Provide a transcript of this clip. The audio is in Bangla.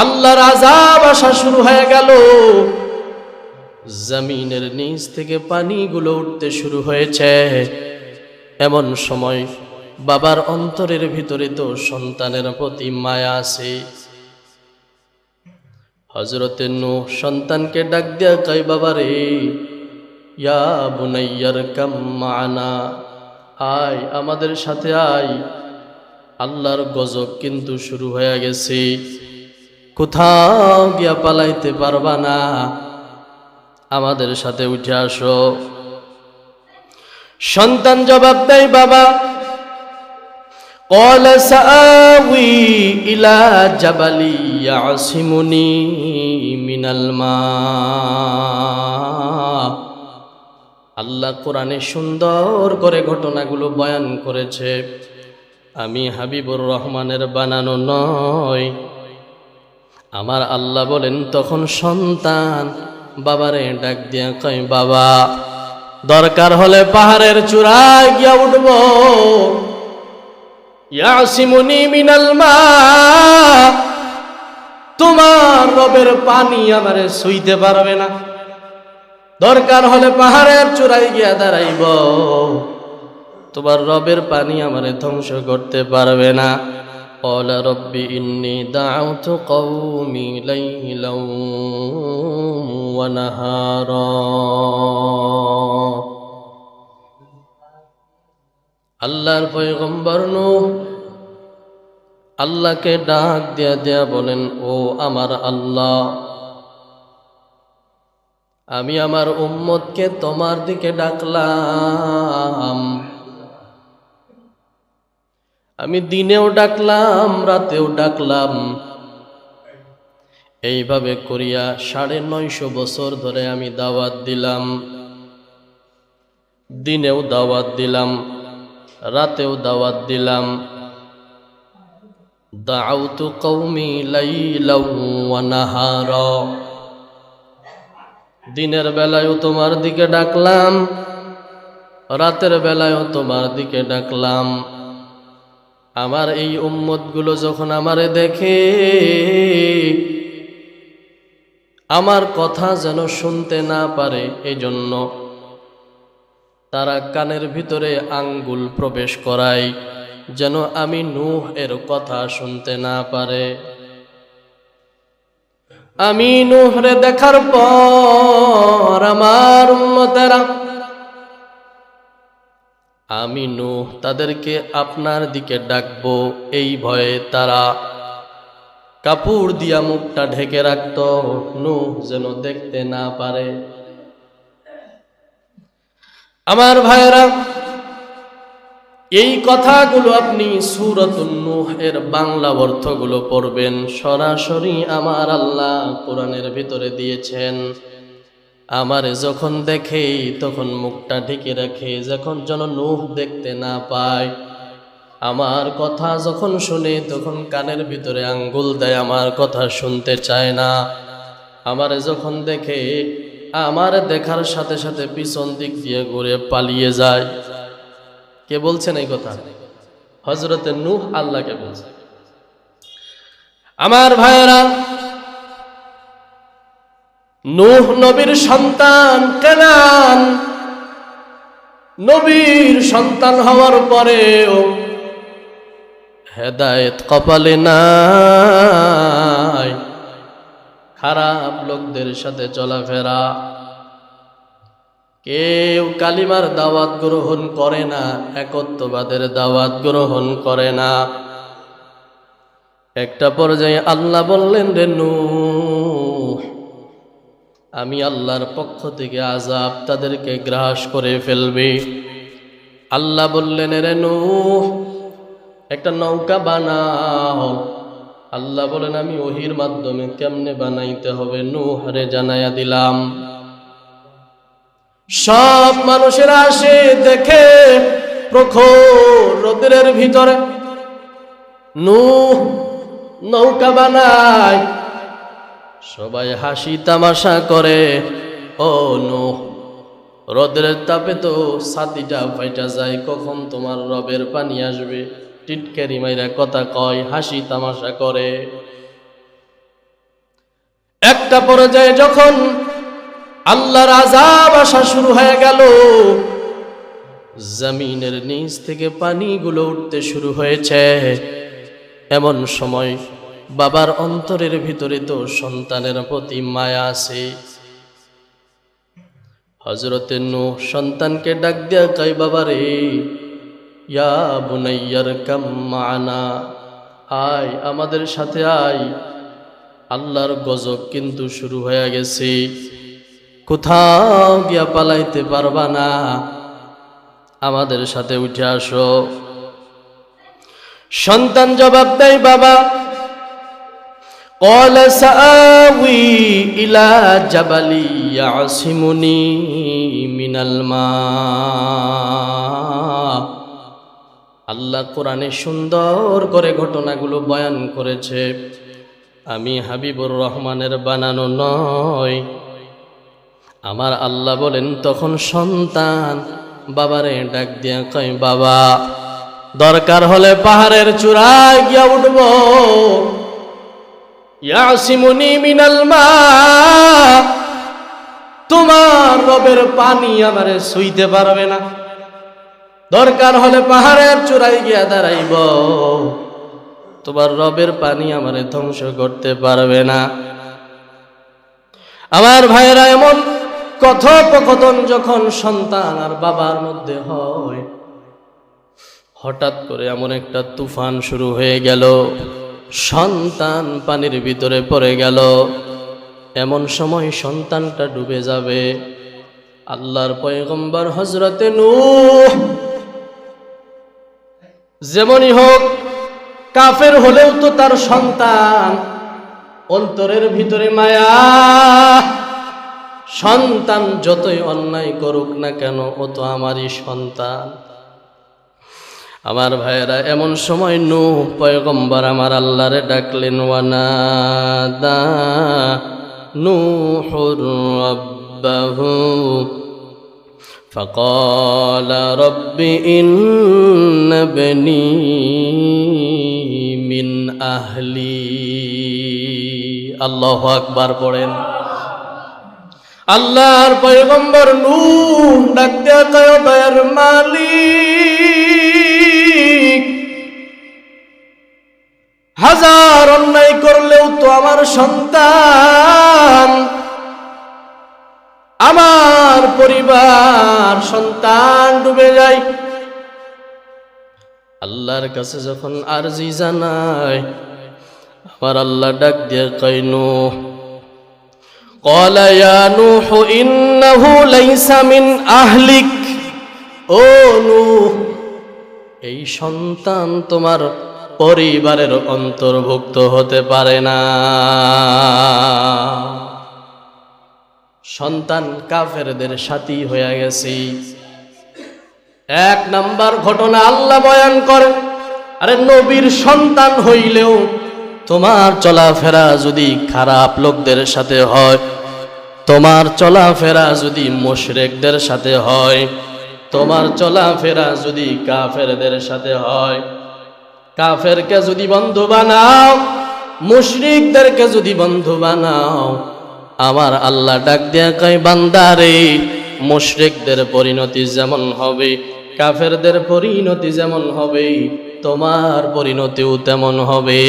আল্লাহর আযাব আসা শুরু হয়ে গেল। জমিনের নিচ থেকে পানিগুলো উঠতে শুরু হয়েছে। এমন সময় বাবার অন্তরের ভিতরে তো সন্তানের প্রতি মায়া আছে। হযরতে নূহ সন্তানকে ডাক দিয়া কয়, বাবা রে, ইয়া বুনাইয়ার কাম মানা, আয় আমাদের সাথে আয়, আল্লাহর গজব কিন্তু শুরু হয়ে গেছে, কোথাও গিয়া পালাইতে পারবা না, আমাদের সাথে উঠে আসো। সন্তান জবাব দেয়, বাবা, قال سآوي إلى جبل يعصمني من الماء। আল্লাহ কোরআনে সুন্দর করে ঘটনাগুলো বয়ান করেছে, আমি হাবিবুর রহমানের বানানো নয়। আমার আল্লাহ বলেন, তখন সন্তান বাবারে ডাক দিয়া কয়, বাবা, দরকার হলে পাহাড়ের চূড়ায় গিয়া উঠবো, ইয়াসিমুনি মিনাল মা, তোমার রবের পানি আমারে ছুঁইতে পারবে না। দরকার হলে পাহাড়ের চূড়ায় গিয়া দাঁড়াইব, তোমার রবের পানি আমারে ধ্বংস করতে পারবে না। ক্বালা রব্বি ইন্নী দাআউতু কওমি লাইলাও ওয়া নাহারা। আল্লাহর পয়গম্বর নূহ আল্লাহকে ডাক দিয়া দিয়া বলেন, ও আমার আল্লাহ, আমি আমার উম্মতকে তোমার দিকে ডাকলাম, আমি দিনেও ডাকলাম, রাতেও ডাকলাম, এইভাবে করিয়া ৯৫০ বছর ধরে আমি দাওয়াত দিলাম, দিনেও দাওয়াত দিলাম, রাতেও দাওয়াত দিলাম। দাআউতু কওমি লাইলাও ওয়া নাহারা, দিনের বেলায়ও তোমার দিকে ডাকলাম, রাতের বেলায়ও তোমার দিকে ডাকলাম। আমার এই উম্মতগুলো যখন আমারে দেখে, আমার কথা যেন শুনতে না পারে, এজন্য তারা কানের ভিতরে আঙ্গুল প্রবেশ করায়, যেন আমি নূহ এর কথা শুনতে না পারে। আমি নূহরে দেখার পর আমার উম্মতেরা, আমি নূহ তাদেরকে আপনার দিকে ডাকবো, এই ভয়ে তারা কাপড় দিয়া মুখটা ঢেকে রাখত, নূহ যেন দেখতে না পারে। আমার ভাইরা, এই কথাগুলো আপনি সূরাতুন নূহ এর বাংলা অর্থগুলো পড়বেন, সরাসরি আমার আল্লাহ কোরআনের ভিতরে দিয়েছেন। আমারে যখন দেখে তখন মুখটা ঢেকে রাখে, যখন যেন নূহ দেখতে না পায়। আমার কথা যখন শুনে তখন কানের ভিতরে আঙ্গুল দেয়, আমার কথা শুনতে চায় না। আমারে যখন দেখে, আমার দেখার সাথে সাথে পিছন দিক দিয়ে ঘুরে পালিয়ে যায়। কে বলছেন এই কথা? হযরতে নূহ আল্লাহকে বলছে। আমার ভাইয়েরা, নূহ নবীর সন্তান কানান, নবীর সন্তান হওয়ার পরেও হেদায়েত কপালে নাই, খারাপ লোকদের সাথে চলাফেরা, কেউ কালিমার দাওয়াত গ্রহণ করে না, একত্ববাদের দাওয়াত গ্রহণ করে না। একটা পর্যায়ে আল্লাহ বললেন, রে নূহ, আমি আল্লাহর পক্ষ থেকে আযাব তাদেরকে গ্রাস করে ফেলবে। আল্লাহ বললেন, রে নূহ, একটা নৌকা বানাও। আল্লাহ বলেন, আমি ওহীর মাধ্যমে কেমনে বানাইতে হবে নূহ রে জানাইয়া দিলাম। সব মানুষেরা আসে দেখে, প্রখর রোদের ভিতরে নূহ নৌকা বানায়, সবাই হাসি তামাশা করে। ও নূহ, রোদের তাপে তো ছাতিটা ফাইটা যায়, কখন তোমার রবের পানি আসবে? টিটকারি মাইরা কথা কয়, হাসি তামাশা করে। একটা পর্যায়ে যখন আল্লাহর আযাব আসা শুরু হয়ে গেল, জমিনের নিচ থেকে পানিগুলো উঠতে শুরু হয়েছে, এমন সময় বাবার অন্তরের ভিতরে তো সন্তানের প্রতি মায়া আছে। হযরতে নূহ সন্তানকে ডাক দিয়া কয়, বাবা রে, ইয়া বুনাইয়ার কাম মানা, আয় আমাদের সাথে আয়, আল্লাহর গজব কিন্তু শুরু হয়ে গেছে, কোথাও গিয়া পালাইতে পারবা না, আমাদের সাথে উঠে আসো। সন্তান জবাব দেয়, বাবা, قال سآوي إلى جبل يعصمني من الماء। আল্লাহ কোরআনে সুন্দর করে ঘটনাগুলো বয়ান করেছে, আমি হাবিবুর রহমানের বানানো নয়। আমার আল্লাহ বলেন, তখন সন্তান বাবারে ডাক দিয়া কয়, বাবা, দরকার হলে পাহাড়ের চূড়ায় গিয়া উঠব, ইয়াসিমুনি মিনাল মা, তোমার রবের পানি আমারে ছুঁইতে পারবে না। দরকার হলে পাহাড়ের চূড়ায় গিয়া দাঁড়াইব, তোমার রবের পানি আমারে ধ্বংস করতে পারবে না। আমার ভাইয়েরা, এমন কথোপকথন যখন সন্তান আর বাবার মধ্যে হয়, হঠাৎ করে এমন একটা তুফান শুরু হয়ে গেল, সন্তান পানির ভিতরে পড়ে গেল। এমন সময় সন্তানটা ডুবে যাবে। আল্লাহর পয়গম্বর হযরতে নূহ যেমনই হোক, কাফের হলেও তো তার সন্তান, অন্তরের ভিতরে মায়া। সন্তান যতই অন্যায় করুক না কেন, ও তো আমারই সন্তান। আমার ভাইয়েরা, এমন সময় নূহ পয়গম্বর আমার আল্লাহরে ডাকলেন, ওয়ানাদা নূহুর রাব্বাহু ফাকালা রব্বি ইন্না বনি মিন আহলি। আল্লাহু আকবার পড়েন। আল্লাহর পয়গম্বর নূহ ডাক দিয়া কয়, দয়ার মালিক, হাজার অন্যায় করলেও তো আমার সন্তান, আমার পরিবার, সন্তান ডুবে যায়। আল্লাহর কাছে যখন আরজি জানায়, আমার আল্লাহ ডাক দিয়ে কয়, নূহ, قال يا نوح إنه ليس من أهلك। ও নূহ, এই সন্তান তোমার পরিবারের অন্তর্ভুক্ত হতে পারে না। সন্তান কাফেরদের সাথী হয়ে গেছে। এক নাম্বার ঘটনা আল্লাহ বয়ান করেন, আরে নবীর সন্তান হইলেও তোমার চলাফেরা যদি খারাপ লোকদের সাথে হয়, তোমার চলাফেরা যদি মুশরিকদের সাথে হয়, তোমার চলাফেরা যদি কাফেরদের সাথে হয়, কাফেরকে যদি বন্ধু বানাও, মুশরিকদেরকে যদি বন্ধু বানাও, আমার আল্লাহ ডাক দিয়া কয়, বান্দারে, মুশরিকদের পরিণতি যেমন হবে, কাফেরদের পরিণতি যেমন হবে, তোমার পরিণতিও তেমন হবে।